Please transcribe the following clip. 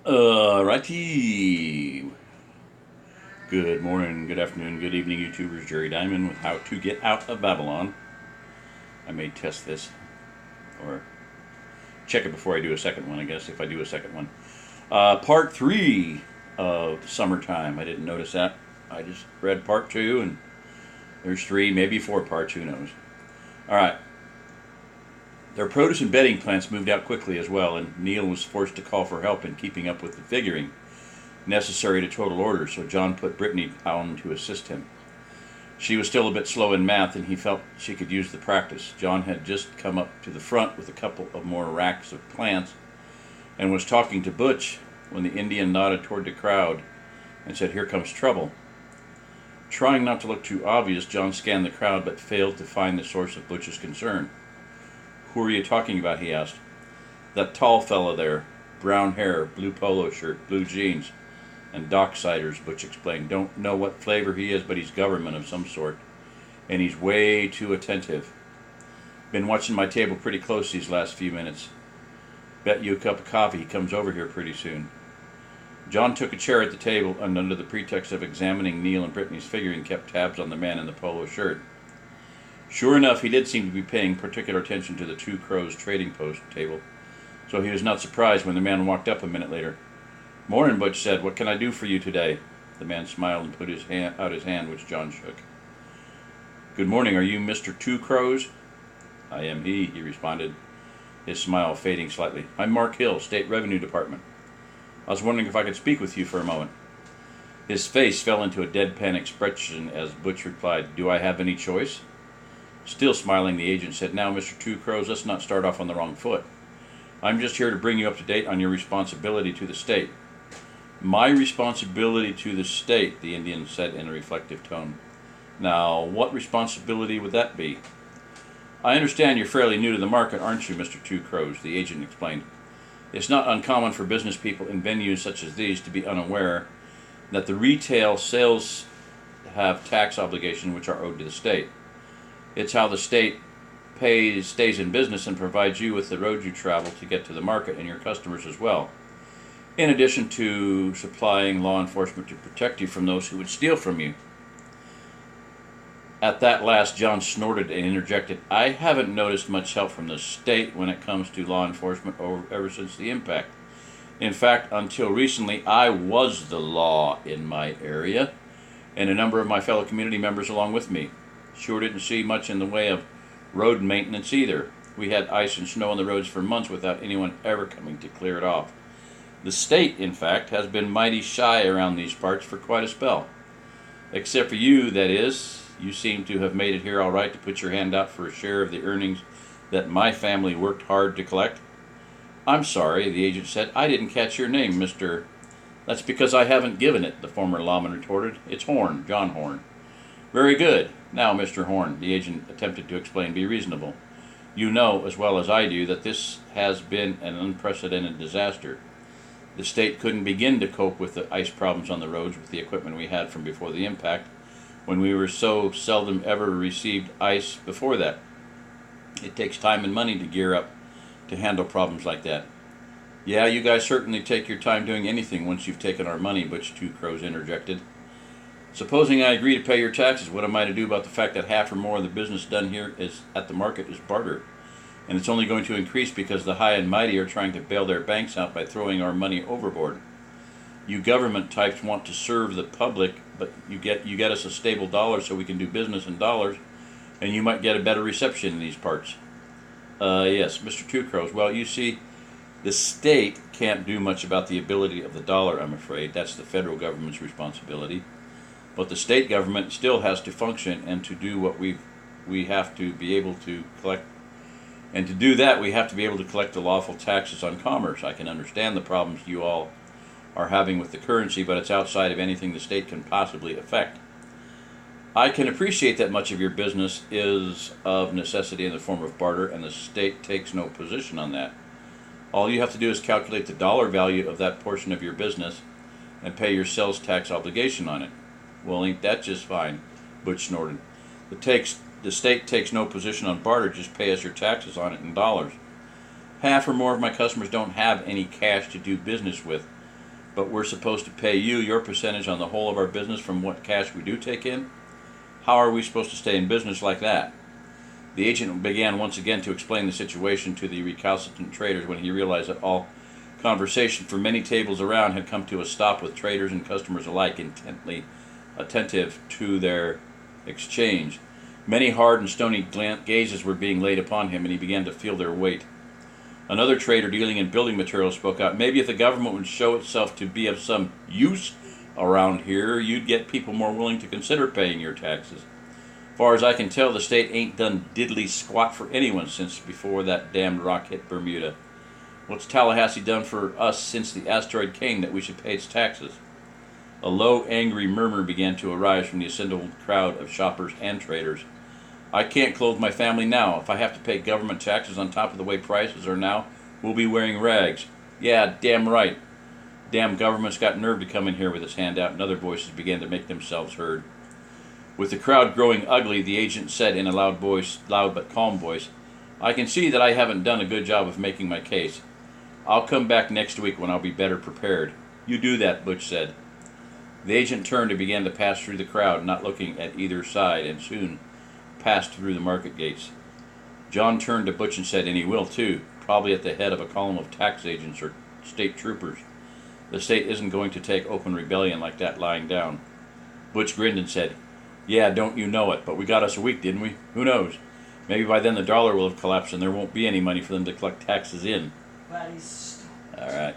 Righty. Good morning, good afternoon, good evening, YouTubers. Jerry Diamond with How to Get Out of Babylon. I may test this or check it before I do a second one, I guess, if I do a second one. Part 3 of Summertime. I didn't notice that. I just read part 2, and there's 3, maybe 4 parts, who knows. All right. Their produce and bedding plants moved out quickly as well, and Neil was forced to call for help in keeping up with the figuring necessary to total orders, so John put Brittany on to assist him. She was still a bit slow in math, and he felt she could use the practice. John had just come up to the front with a couple of more racks of plants and was talking to Butch when the Indian nodded toward the crowd and said, "Here comes trouble." Trying not to look too obvious, John scanned the crowd but failed to find the source of Butch's concern. "Who are you talking about?" he asked. "That tall fellow there. Brown hair, blue polo shirt, blue jeans, and docksiders," Butch explained. "Don't know what flavor he is, but he's government of some sort. And he's way too attentive. Been watching my table pretty close these last few minutes. Bet you a cup of coffee he comes over here pretty soon." John took a chair at the table and, under the pretext of examining Neil and Brittany's figuring, kept tabs on the man in the polo shirt. Sure enough, he did seem to be paying particular attention to the Two Crows trading post table, so he was not surprised when the man walked up a minute later. "Morning," Butch said. "What can I do for you today?" The man smiled and put out his hand, which John shook. "Good morning. Are you Mr. Two Crows?" "I am he," he responded, his smile fading slightly. "I'm Mark Hill, State Revenue Department. I was wondering if I could speak with you for a moment." His face fell into a deadpan expression as Butch replied, "Do I have any choice?" Still smiling, the agent said, "Now, Mr. Two Crows, let's not start off on the wrong foot. I'm just here to bring you up to date on your responsibility to the state." "My responsibility to the state," the Indian said in a reflective tone. "Now, what responsibility would that be?" "I understand you're fairly new to the market, aren't you, Mr. Two Crows?" the agent explained. "It's not uncommon for business people in venues such as these to be unaware that the retail sales have tax obligations which are owed to the state. It's how the state stays in business and provides you with the road you travel to get to the market and your customers as well, in addition to supplying law enforcement to protect you from those who would steal from you." At that last, John snorted and interjected, "I haven't noticed much help from the state when it comes to law enforcement ever since the impact. In fact, until recently, I was the law in my area, and a number of my fellow community members along with me. Sure didn't see much in the way of road maintenance either. We had ice and snow on the roads for months without anyone ever coming to clear it off. The state, in fact, has been mighty shy around these parts for quite a spell. Except for you, that is. You seem to have made it here all right to put your hand out for a share of the earnings that my family worked hard to collect." "I'm sorry," the agent said. "I didn't catch your name, Mr. "That's because I haven't given it," the former lawman retorted. "It's Horn, John Horn." "Very good. Now, Mr. Horn," the agent attempted to explain, "be reasonable. You know, as well as I do, that this has been an unprecedented disaster. The state couldn't begin to cope with the ice problems on the roads with the equipment we had from before the impact, when we were so seldom ever received ice before that. It takes time and money to gear up to handle problems like that." "Yeah, you guys certainly take your time doing anything once you've taken our money," Butch Two Crows interjected. "Supposing I agree to pay your taxes, what am I to do about the fact that half or more of the business done here is at the market is barter? And it's only going to increase because the high and mighty are trying to bail their banks out by throwing our money overboard. You government types want to serve the public, but you get us a stable dollar so we can do business in dollars, and you might get a better reception in these parts." Yes, Mr. Two Crows. Well, you see, the state can't do much about the ability of the dollar, I'm afraid. That's the federal government's responsibility. But the state government still has to function, and to do what we have to be able to collect. And to do that, we have to be able to collect the lawful taxes on commerce. I can understand the problems you all are having with the currency, but it's outside of anything the state can possibly affect. I can appreciate that much of your business is of necessity in the form of barter, and the state takes no position on that. All you have to do is calculate the dollar value of that portion of your business and pay your sales tax obligation on it." "Well, ain't that just fine?" Butch snorted. The state takes no position on barter, just pay us your taxes on it in dollars. Half or more of my customers don't have any cash to do business with, But we're supposed to pay you your percentage on the whole of our business from what cash we do take in? How are we supposed to stay in business like that? The agent began once again to explain the situation to the recalcitrant traders when he realized that all conversation from many tables around had come to a stop, with traders and customers alike intently attentive to their exchange. Many hard and stony gazes were being laid upon him, and he began to feel their weight. Another trader dealing in building materials spoke out. Maybe if the government would show itself to be of some use around here, you'd get people more willing to consider paying your taxes. Far as I can tell, the state ain't done diddly squat for anyone since before that damned rock hit Bermuda. What's Tallahassee done for us since the asteroid came that we should pay its taxes? A low, angry murmur began to arise from the assembled crowd of shoppers and traders. I can't clothe my family now. If I have to pay government taxes on top of the way prices are now, we'll be wearing rags. Yeah, damn right. Damn government's got nerve to come in here with its hand out, and other voices began to make themselves heard. With the crowd growing ugly, the agent said in a loud but calm voice, I can see that I haven't done a good job of making my case. I'll come back next week when I'll be better prepared. You do that, Butch said. The agent turned and began to pass through the crowd, not looking at either side, and soon passed through the market gates. John turned to Butch and said, and he will too, probably at the head of a column of tax agents or state troopers. The state isn't going to take open rebellion like that lying down. Butch grinned and said, yeah, don't you know it, but we got us a week, didn't we? Who knows? Maybe by then the dollar will have collapsed and there won't be any money for them to collect taxes in. But he's... All right.